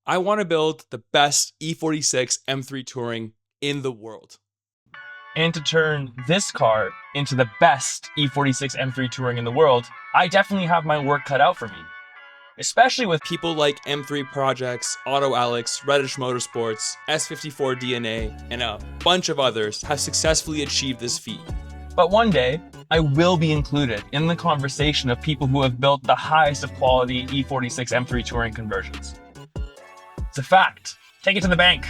I want to build the best E46 M3 Touring in the world. And to turn this car into the best E46 M3 Touring in the world, I definitely have my work cut out for me. Especially with people like M3 Projects, Auto Alex, Reddish Motorsports, S54 DNA, and a bunch of others have successfully achieved this feat. But one day, I will be included in the conversation of people who have built the highest of quality E46 M3 Touring conversions. It's a fact. Take it to the bank.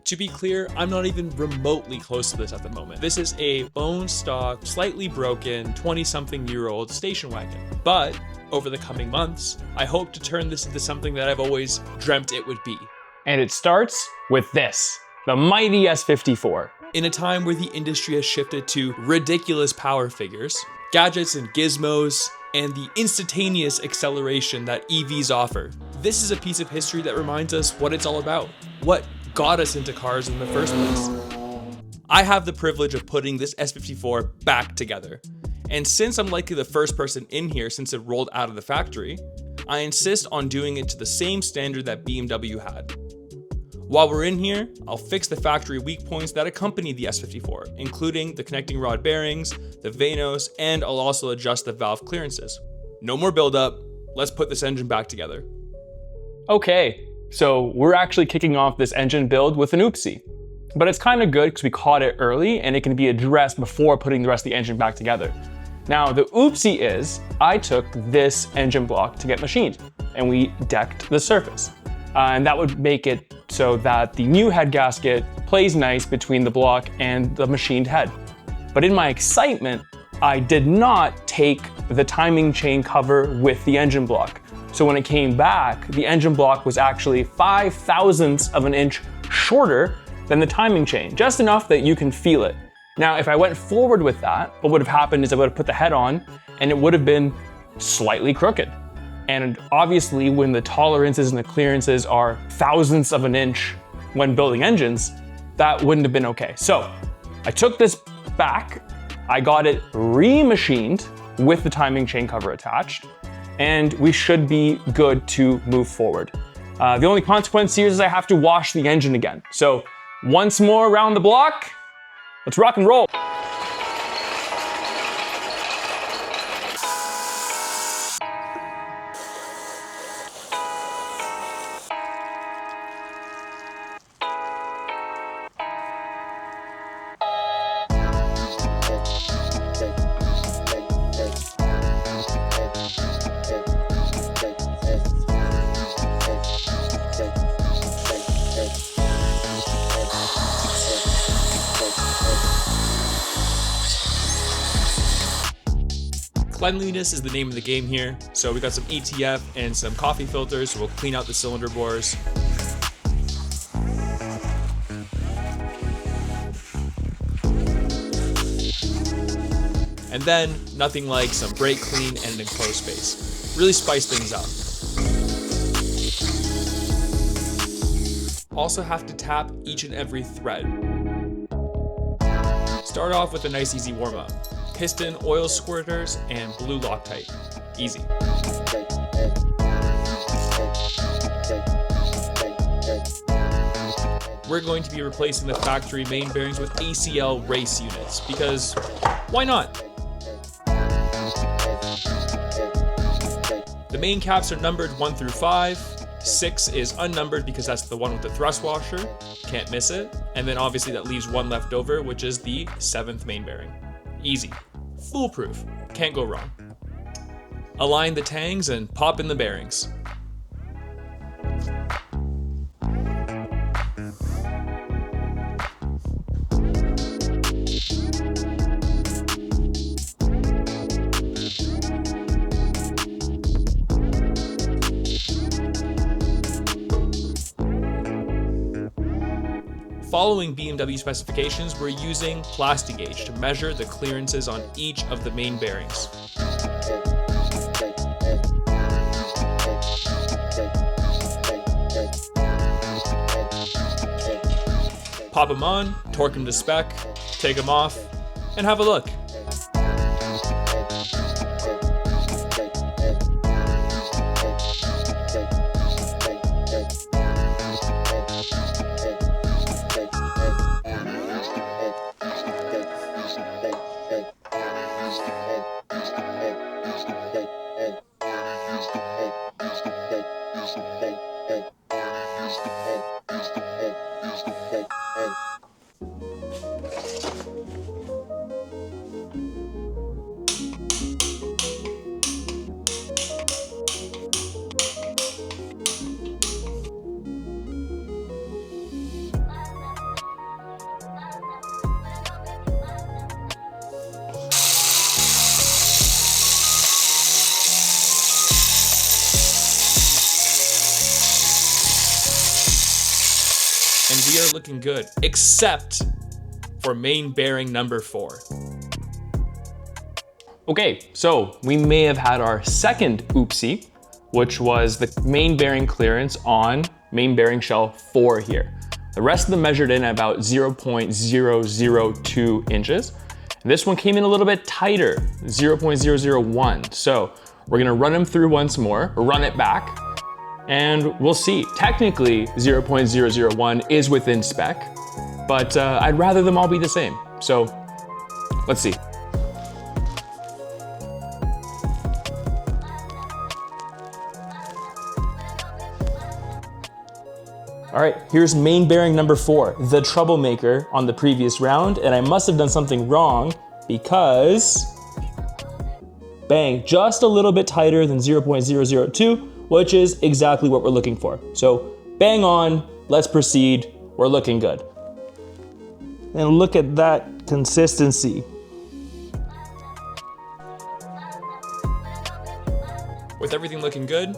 To be clear, I'm not even remotely close to this at the moment. This is a bone stock, slightly broken, 20-something-year-old station wagon. But over the coming months, I hope to turn this into something that I've always dreamt it would be. And it starts with this, the mighty S54. In a time where the industry has shifted to ridiculous power figures, gadgets and gizmos, and the instantaneous acceleration that EVs offer, this is a piece of history that reminds us what it's all about, what got us into cars in the first place. I have the privilege of putting this S54 back together. And since I'm likely the first person in here since it rolled out of the factory, I insist on doing it to the same standard that BMW had. While we're in here, I'll fix the factory weak points that accompany the S54, including the connecting rod bearings, the vanos, and I'll also adjust the valve clearances. No more buildup, let's put this engine back together. Okay, so we're actually kicking off this engine build with an oopsie. But it's kind of good because we caught it early and it can be addressed before putting the rest of the engine back together. Now, the oopsie is, I took this engine block to get machined and we decked the surface. And that would make it so that the new head gasket plays nice between the block and the machined head. But in my excitement, I did not take the timing chain cover with the engine block. So when it came back, the engine block was actually 0.005 of an inch shorter than the timing chain, just enough that you can feel it. Now, if I went forward with that, what would have happened is I would have put the head on and it would have been slightly crooked. And obviously, when the tolerances and the clearances are thousandths of an inch when building engines, that wouldn't have been okay. So I took this back, I got it re-machined with the timing chain cover attached, and we should be good to move forward. The only consequence here is I have to wash the engine again. So once more around the block, let's rock and roll. Cleanliness is the name of the game here, so we got some ETF and some coffee filters, so we'll clean out the cylinder bores. And then, nothing like some brake clean and an enclosed space. Really spice things up. Also have to tap each and every thread. Start off with a nice easy warm-up. Piston, oil squirters, and blue Loctite. Easy. We're going to be replacing the factory main bearings with ACL race units, because why not? The main caps are numbered 1 through 5. 6 is unnumbered because that's the one with the thrust washer. Can't miss it. And then obviously that leaves one left over, which is the 7th main bearing. Easy. Foolproof. Can't go wrong. Align the tangs and pop in the bearings. Following BMW specifications, we're using Plastigauge to measure the clearances on each of the main bearings. Pop them on, torque them to spec, take them off, and have a look. and we are looking good, except for main bearing number 4. Okay, so we may have had our second oopsie, which was the main bearing clearance on main bearing shell 4 here. The rest of them measured in at about 0.002 inches. And this one came in a little bit tighter, 0.001. So we're gonna run them through once more, run it back, and we'll see. Technically, 0.001 is within spec, but I'd rather them all be the same. So let's see. All right, here's main bearing number 4, the troublemaker on the previous round, and I must have done something wrong because, bang, just a little bit tighter than 0.002, which is exactly what we're looking for. So bang on, let's proceed, we're looking good. And look at that consistency. With everything looking good,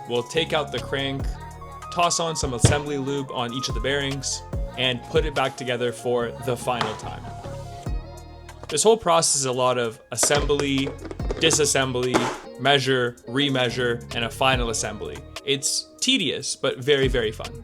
we'll take out the crank, toss on some assembly lube on each of the bearings, and put it back together for the final time. This whole process is a lot of assembly, disassembly, measure, remeasure, and a final assembly. It's tedious, but very, very fun.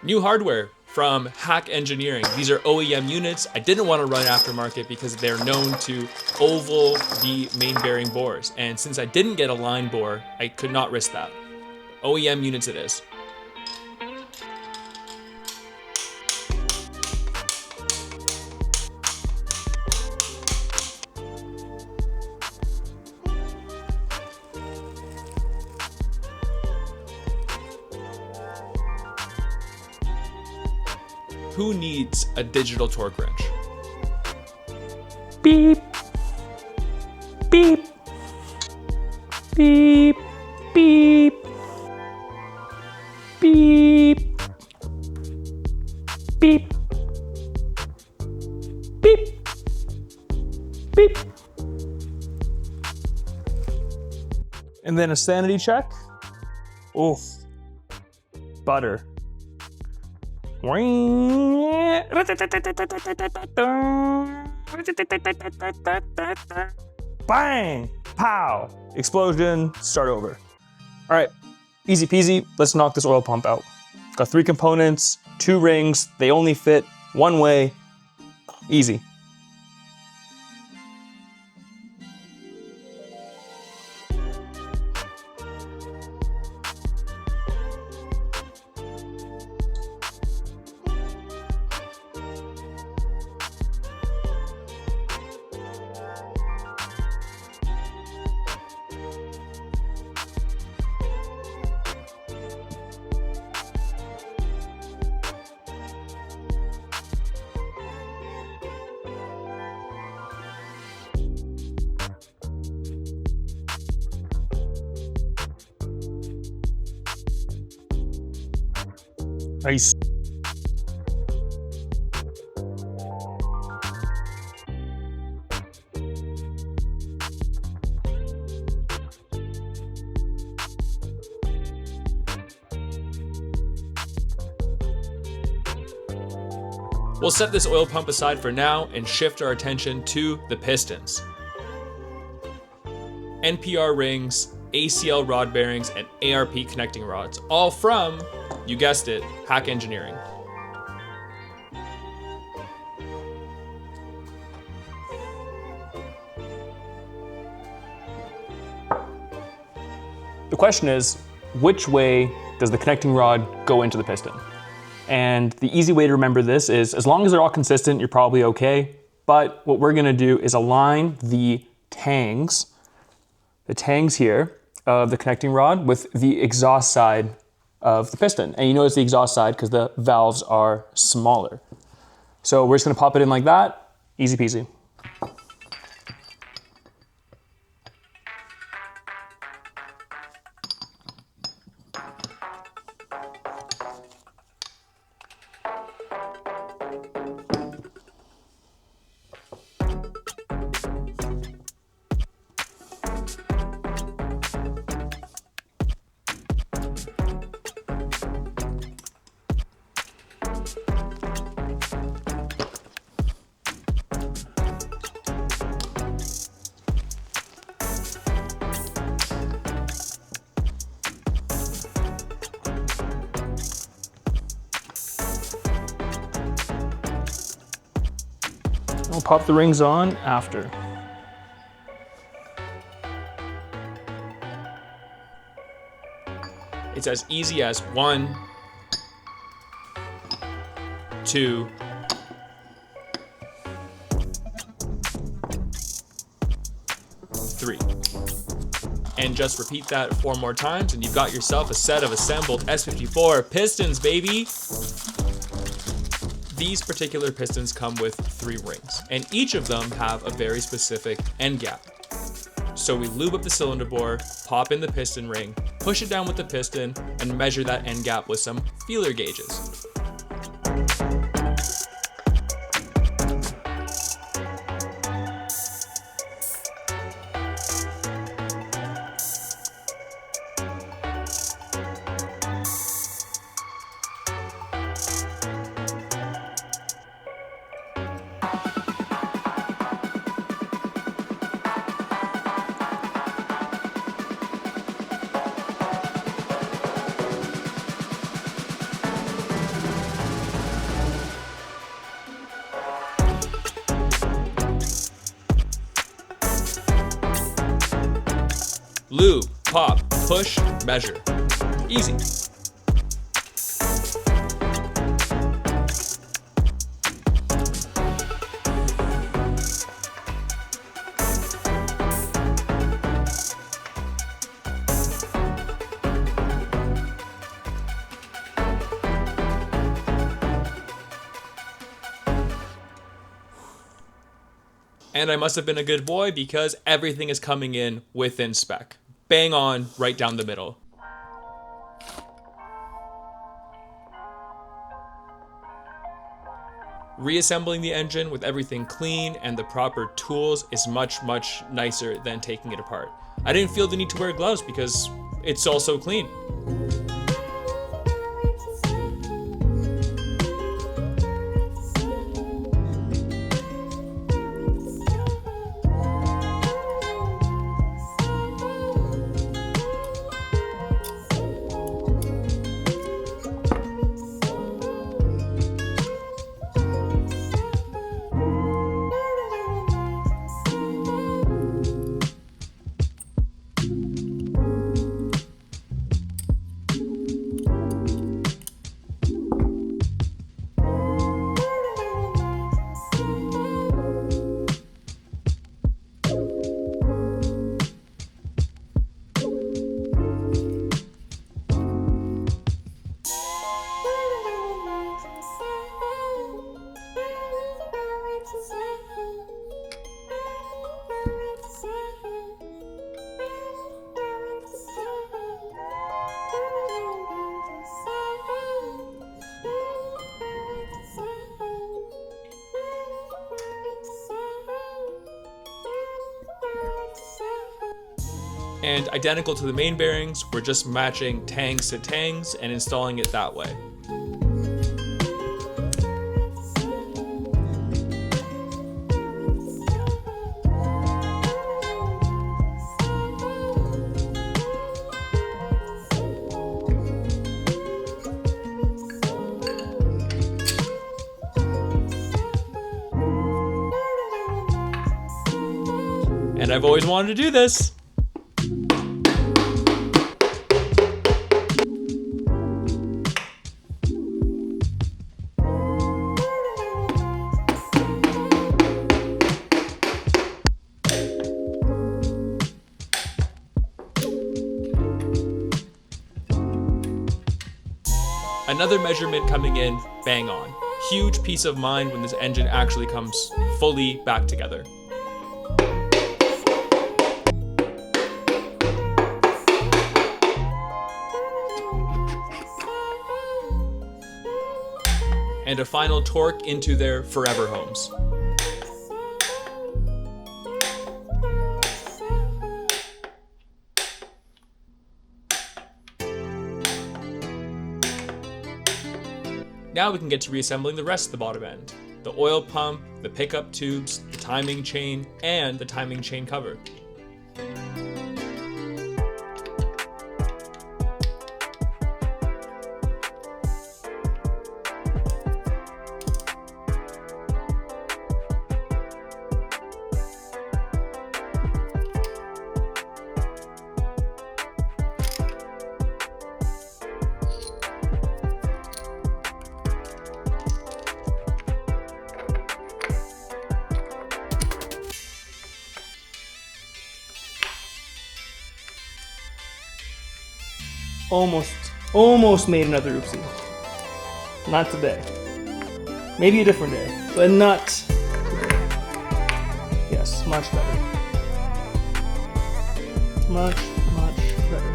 New hardware from Hack Engineering. These are OEM units. I didn't want to run aftermarket because they're known to oval the main bearing bores. And since I didn't get a line bore, I could not risk that. OEM units it is. Who needs a digital torque wrench? Beep, beep, beep, beep, beep, beep, beep, beep. And then a sanity check. Oof, butter. Bang! Pow! Explosion, start over. All right, easy peasy, let's knock this oil pump out. Got 3 components, 2 rings, they only fit one way, easy. Nice. We'll set this oil pump aside for now and shift our attention to the pistons. NPR rings, ACL rod bearings, and ARP connecting rods, all from, you guessed it, Hack Engineering. question is, which way does the connecting rod go into the piston? And the easy way to remember this is, as long as they're all consistent, you're probably okay. But what we're gonna do is align the tangs here of the connecting rod with the exhaust side of the piston. And you notice the exhaust side because the valves are smaller. So we're just gonna pop it in like that, easy peasy. We'll pop the rings on after. It's as easy as 1, 2, 3. And just repeat that 4 more times and you've got yourself a set of assembled S54 pistons, baby. These particular pistons come with 3 rings, and each of them have a very specific end gap. So we lube up the cylinder bore, pop in the piston ring, push it down with the piston, and measure that end gap with some feeler gauges. Lube, pop, push, measure. Easy. And I must have been a good boy because everything is coming in within spec. Bang on, right down the middle. Reassembling the engine with everything clean and the proper tools is much, much nicer than taking it apart. I didn't feel the need to wear gloves because it's all so clean. And identical to the main bearings, we're just matching tangs to tangs and installing it that way. And I've always wanted to do this. Another measurement coming in bang on. Huge peace of mind when this engine actually comes fully back together. And a final torque into their forever homes. Now we can get to reassembling the rest of the bottom end. The oil pump, the pickup tubes, the timing chain, and the timing chain cover. Almost made another oopsie. Not today. Maybe a different day, but not today. Yes, much better. Much better.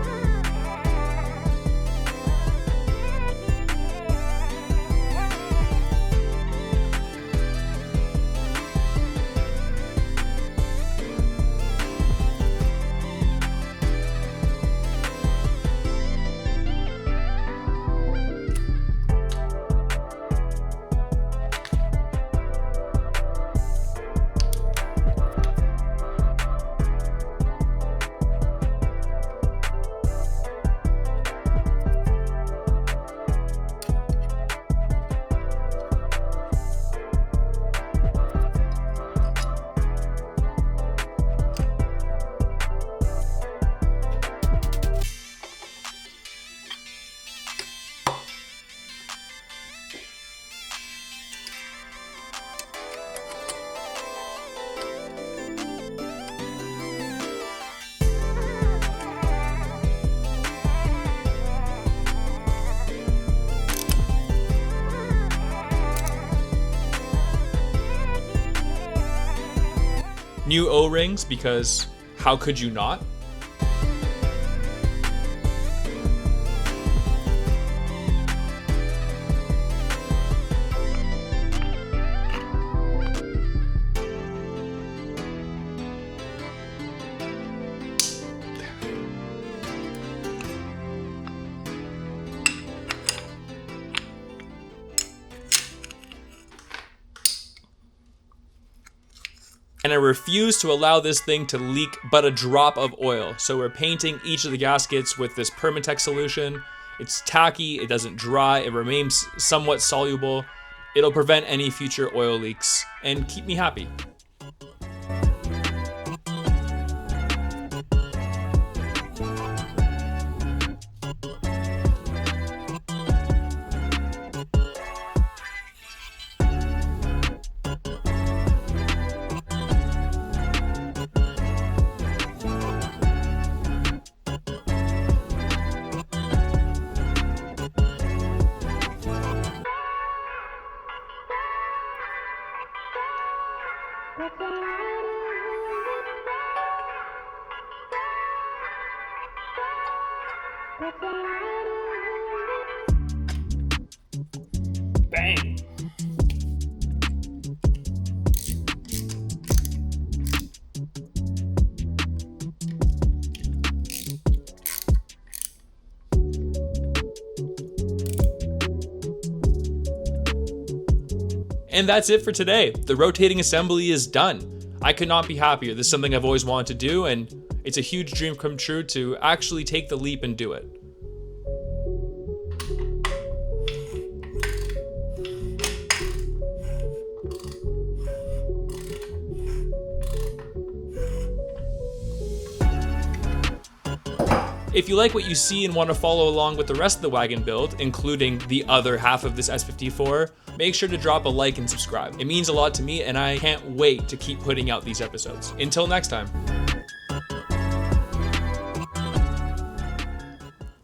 New O-rings, because how could you not? And I refuse to allow this thing to leak but a drop of oil. So we're painting each of the gaskets with this Permatex solution. It's tacky, it doesn't dry, it remains somewhat soluble. It'll prevent any future oil leaks and keep me happy. Bang. And that's it for today. The rotating assembly is done. I could not be happier. This is something I've always wanted to do, and it's a huge dream come true to actually take the leap and do it. If you like what you see and want to follow along with the rest of the wagon build, including the other half of this S54, make sure to drop a like and subscribe. It means a lot to me, and I can't wait to keep putting out these episodes. Until next time.